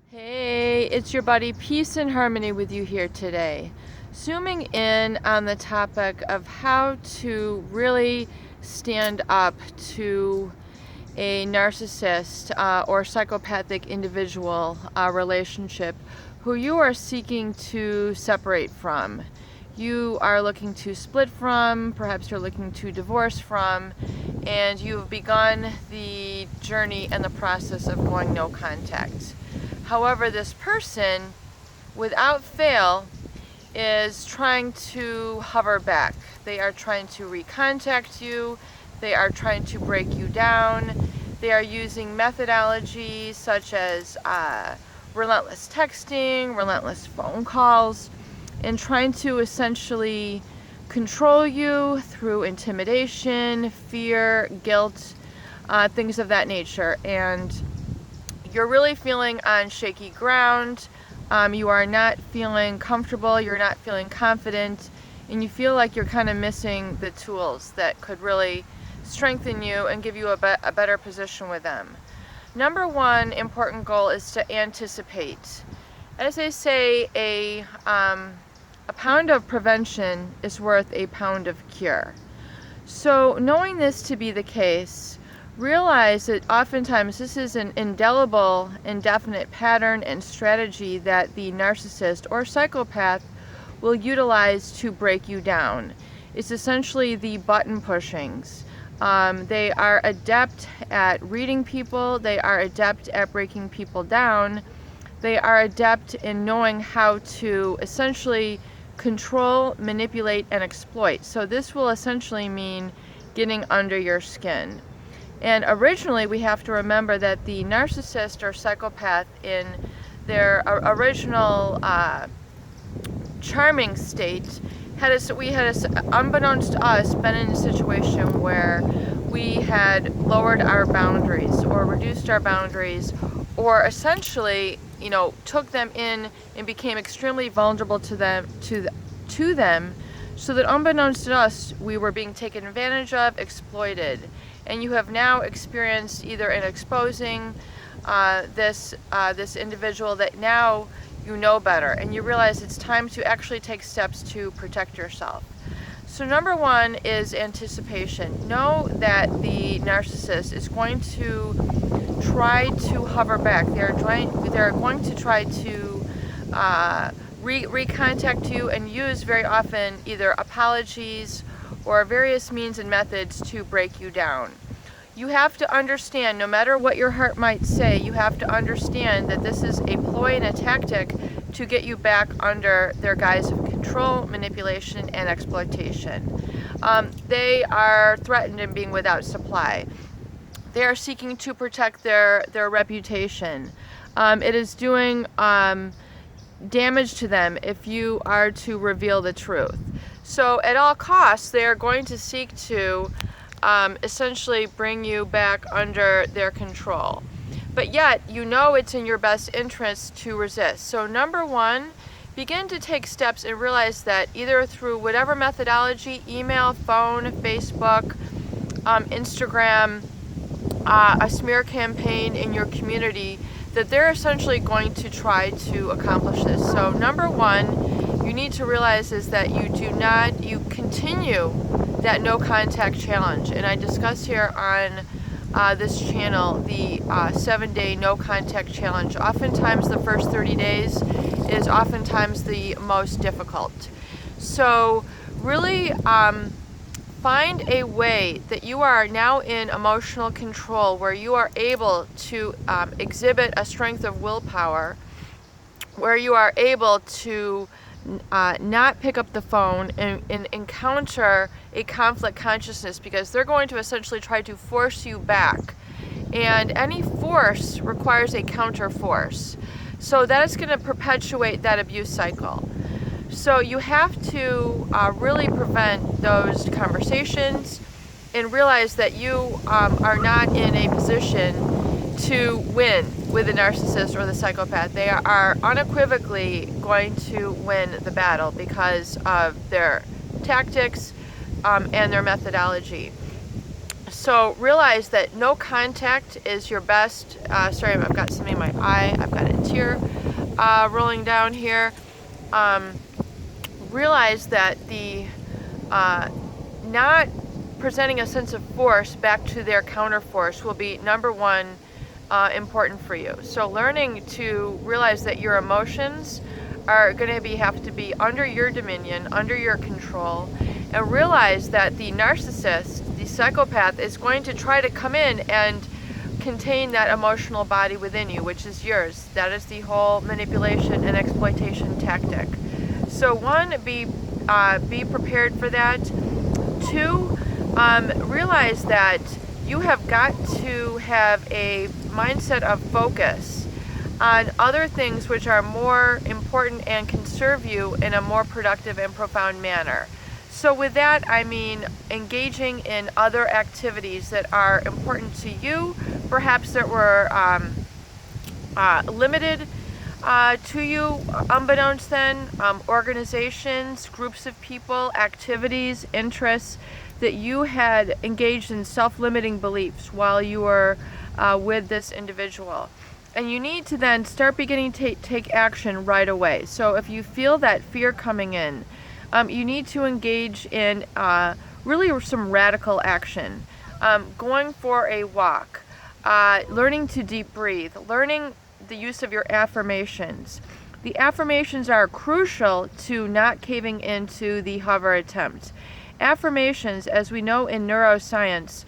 Hey, it's your buddy Peace and Harmony with you here today. Zooming in on the topic of how to really stand up to a narcissist or psychopathic individual relationship who you are seeking to separate from. You are looking to split from, perhaps you're looking to divorce from, and you've begun the journey and the process of going no contact. However, this person, without fail, is trying to hover back. They are trying to recontact you. They are trying to break you down. They are using methodologies such as relentless texting, relentless phone calls, and trying to essentially control you through intimidation, fear, guilt, things of that nature. And you're really feeling on shaky ground. You are not feeling comfortable, you're not feeling confident, and you feel like you're kind of missing the tools that could really strengthen you and give you a better position with them. Number one important goal is to anticipate. As they say, a pound of prevention is worth a pound of cure. So knowing this to be the case, realize that oftentimes this is an indelible, indefinite pattern and strategy that the narcissist or psychopath will utilize to break you down. It's essentially the button pushings. They are adept at reading people. They are adept at breaking people down. They are adept in knowing how to essentially control, manipulate, and exploit. So this will essentially mean getting under your skin. And originally, we have to remember that the narcissist or psychopath in their original charming state unbeknownst to us, been in a situation where we had lowered our boundaries or reduced our boundaries, or essentially, took them in and became extremely vulnerable to them, so that unbeknownst to us, we were being taken advantage of, exploited. And you have now experienced either in exposing this individual that now you know better, and you realize it's time to actually take steps to protect yourself. So number one is anticipation. Know that the narcissist is going to try to hover back. They're going to try to recontact you and use very often either apologies or various means and methods to break you down. You have to understand, no matter what your heart might say, you have to understand that this is a ploy and a tactic to get you back under their guise of control, manipulation, and exploitation. They are threatened in being without supply. They are seeking to protect their reputation. It is doing damage to them if you are to reveal the truth. So at all costs, they are going to seek to essentially bring you back under their control. But yet, it's in your best interest to resist. So number one, begin to take steps and realize that either through whatever methodology, email, phone, Facebook, Instagram, a smear campaign in your community, that they're essentially going to try to accomplish this. So number one, you need to realize is that you continue that no contact challenge. And I discuss here on this channel the 7-day no contact challenge. Oftentimes the first 30 days is oftentimes the most difficult. So really find a way that you are now in emotional control, where you are able to exhibit a strength of willpower, where you are able to not pick up the phone and encounter a conflict consciousness, because they're going to essentially try to force you back. And any force requires a counter force. So that is going to perpetuate that abuse cycle. So you have to really prevent those conversations and realize that you are not in a position to win with the narcissist or the psychopath. They are unequivocally going to win the battle because of their tactics and their methodology. So realize that no contact is your best. Sorry, I've got something in my eye. I've got a tear rolling down here. Realize that the not presenting a sense of force back to their counterforce will be number one important for you. So learning to realize that your emotions are going to have to be under your dominion, under your control, and realize that the narcissist, the psychopath, is going to try to come in and contain that emotional body within you, which is yours. That is the whole manipulation and exploitation tactic. So one, be prepared for that. Two, realize that you have got to have a mindset of focus on other things which are more important and can serve you in a more productive and profound manner. So with that, I mean engaging in other activities that are important to you, perhaps that were limited to you unbeknownst then, organizations, groups of people, activities, interests that you had engaged in self-limiting beliefs while you were with this individual. And you need to then start beginning to take action right away. So if you feel that fear coming in, you need to engage in really some radical action. Going for a walk, learning to deep breathe, learning the use of your affirmations. The affirmations are crucial to not caving into the hover attempt. Affirmations, as we know in neuroscience,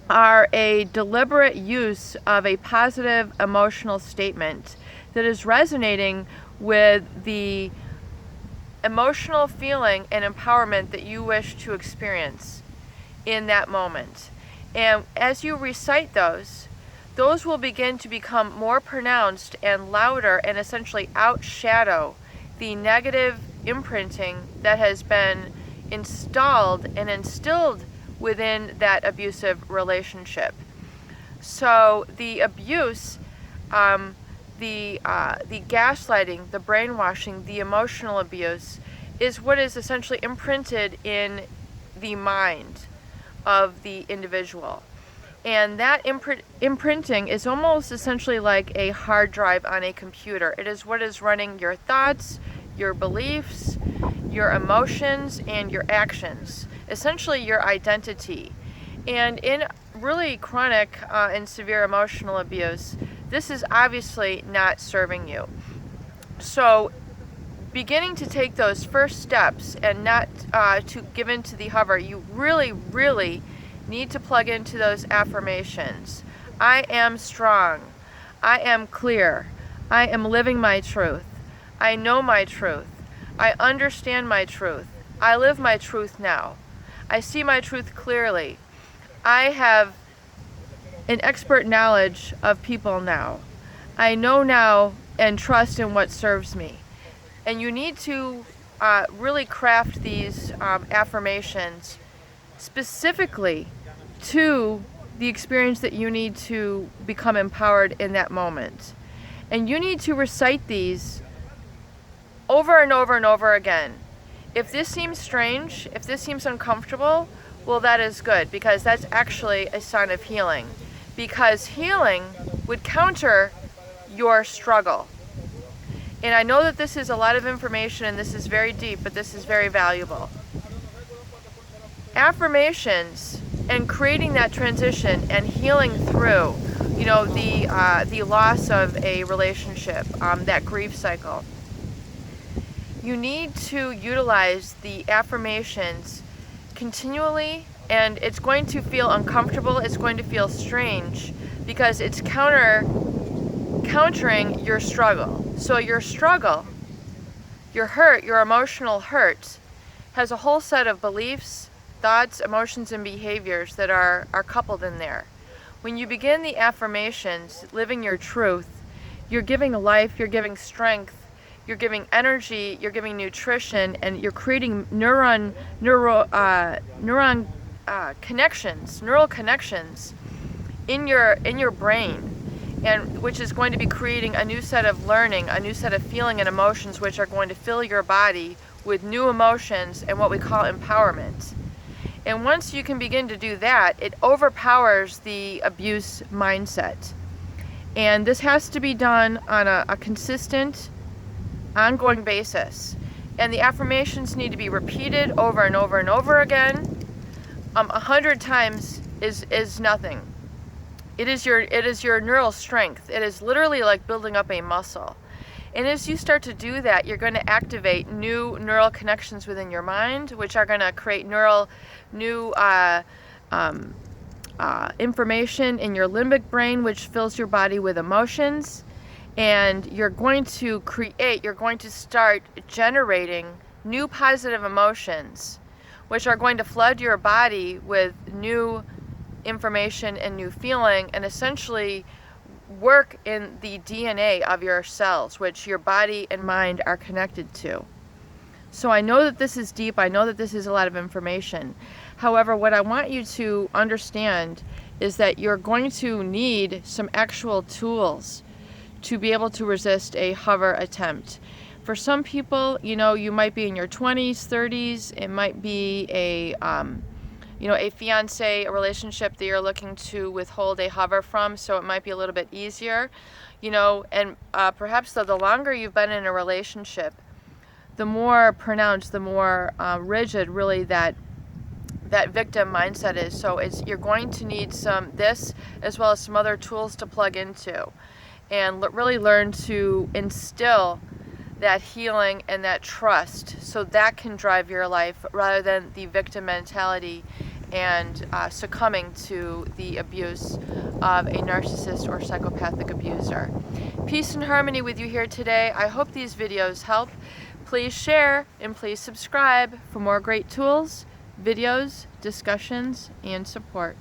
are a deliberate use of a positive emotional statement that is resonating with the emotional feeling and empowerment that you wish to experience in that moment. And as you recite those will begin to become more pronounced and louder and essentially outshadow the negative imprinting that has been installed and instilled within that abusive relationship. So the abuse, the gaslighting, the brainwashing, the emotional abuse is what is essentially imprinted in the mind of the individual. And that imprinting is almost essentially like a hard drive on a computer. It is what is running your thoughts, your beliefs, your emotions, and your actions. Essentially your identity. And in really chronic and severe emotional abuse, this is obviously not serving you. So beginning to take those first steps and not to give in to the hover, you really, really need to plug into those affirmations. I am strong. I am clear. I am living my truth. I know my truth. I understand my truth. I live my truth now. I see my truth clearly. I have an expert knowledge of people now. I know now and trust in what serves me. And you need to really craft these affirmations specifically to the experience that you need to become empowered in that moment. And you need to recite these over and over and over again. If this seems strange, if this seems uncomfortable, well, that is good, because that's actually a sign of healing. Because healing would counter your struggle. And I know that this is a lot of information and this is very deep, but this is very valuable. Affirmations and creating that transition and healing through, the loss of a relationship, that grief cycle. You need to utilize the affirmations continually, and it's going to feel uncomfortable, it's going to feel strange, because it's countering your struggle. So your struggle, your hurt, your emotional hurt, has a whole set of beliefs, thoughts, emotions, and behaviors that are coupled in there. When you begin the affirmations, living your truth, you're giving life, you're giving strength, you're giving energy, you're giving nutrition, and you're creating neural connections in your brain, and which is going to be creating a new set of learning, a new set of feeling and emotions, which are going to fill your body with new emotions and what we call empowerment. And once you can begin to do that, it overpowers the abuse mindset. And this has to be done on a consistent, ongoing basis. And the affirmations need to be repeated over and over and over again. 100 times is nothing. It is your neural strength. It is literally like building up a muscle. And as you start to do that, you're going to activate new neural connections within your mind, which are going to create new information in your limbic brain, which fills your body with emotions. And you're going to start generating new positive emotions, which are going to flood your body with new information and new feeling, and essentially work in the DNA of your cells, which your body and mind are connected to. So I know that this is deep. I know that this is a lot of information. However, what I want you to understand is that you're going to need some actual tools to be able to resist a hover attempt. For some people, you might be in your 20s, 30s. It might be a fiance, a relationship that you're looking to withhold a hover from, so it might be a little bit easier, and perhaps the longer you've been in a relationship, the more pronounced, the more rigid really that victim mindset is. So you're going to need this as well as some other tools to plug into and really learn to instill that healing and that trust, so that can drive your life rather than the victim mentality and succumbing to the abuse of a narcissist or psychopathic abuser. Peace and harmony with you here today. I hope these videos help. Please share and please subscribe for more great tools, videos, discussions, and support.